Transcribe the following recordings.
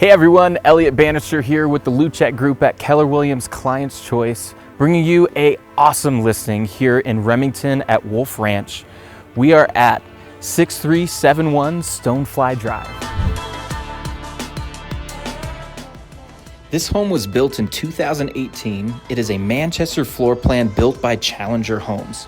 Hey everyone, Elliot Bannister here with the Luchek Group at Keller Williams Client's Choice, bringing you an awesome listing here in Remington at Wolf Ranch. We are at 6371 Stonefly Drive. This home was built in 2018. It is a Manchester Floorplan built by Challenger Homes.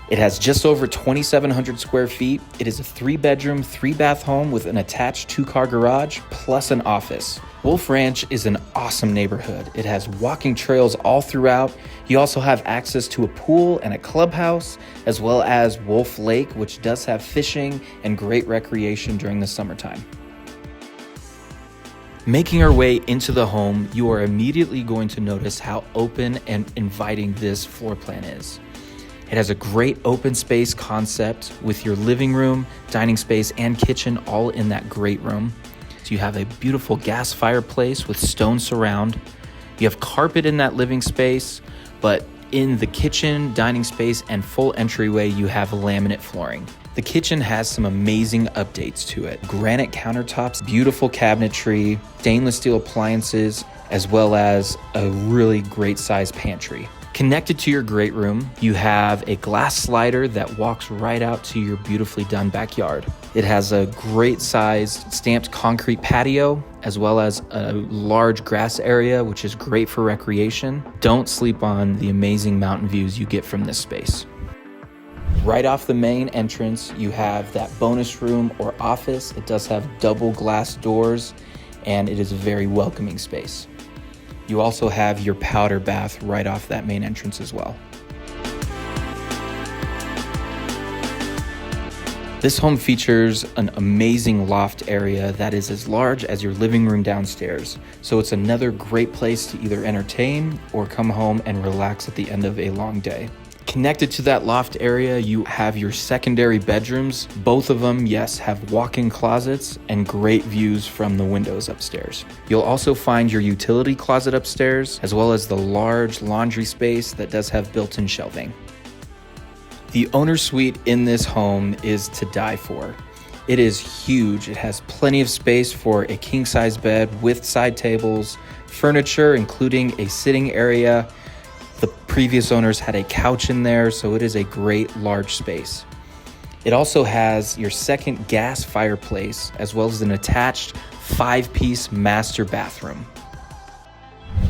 It has just over 2,700 square feet. It is a 3-bedroom, 3-bath home with an attached 2-car garage plus an office. Wolf Ranch is an awesome neighborhood. It has walking trails all throughout. You also have access to a pool and a clubhouse, as well as Wolf Lake, which does have fishing and great recreation during the summertime. Making our way into the home, you are immediately going to notice how open and inviting this floor plan is. It has a great open space concept with your living room, dining space, and kitchen all in that great room. So you have a beautiful gas fireplace with stone surround. You have carpet in that living space, but in the kitchen, dining space, and full entryway, you have laminate flooring. The kitchen has some amazing updates to it. Granite countertops, beautiful cabinetry, stainless steel appliances, as well as a really great sized pantry. Connected to your great room, you have a glass slider that walks right out to your beautifully done backyard. It has a great sized stamped concrete patio, as well as a large grass area, which is great for recreation. Don't sleep on the amazing mountain views you get from this space. Right off the main entrance, you have that bonus room or office. It does have double glass doors, and it is a very welcoming space. You also have your powder bath right off that main entrance as well. This home features an amazing loft area that is as large as your living room downstairs. So it's another great place to either entertain or come home and relax at the end of a long day. Connected to that loft area, you have your secondary bedrooms. Both of them, yes, have walk-in closets and great views from the windows upstairs. You'll also find your utility closet upstairs, as well as the large laundry space that does have built-in shelving. The owner suite in this home is to die for. It is huge. It has plenty of space for a king-size bed with side tables, furniture, including a sitting area. The previous owners had a couch in there, so it is a great large space. It also has your second gas fireplace, as well as an attached 5-piece master bathroom.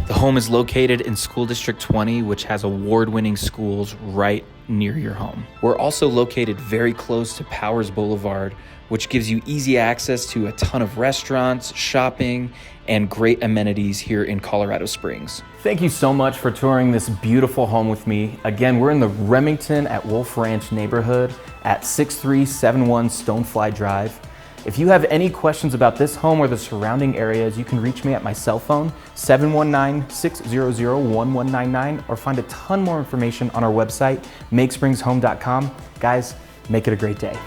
The home is located in School District 20, which has award-winning schools right near your home. We're also located very close to Powers Boulevard, which gives you easy access to a ton of restaurants, shopping, and great amenities here in Colorado Springs. Thank you so much for touring this beautiful home with me. Again, we're in the Remington at Wolf Ranch neighborhood at 6371 Stonefly Drive. If you have any questions about this home or the surrounding areas, you can reach me at my cell phone, 719-600-1199, or find a ton more information on our website, makespringshome.com. Guys, make it a great day.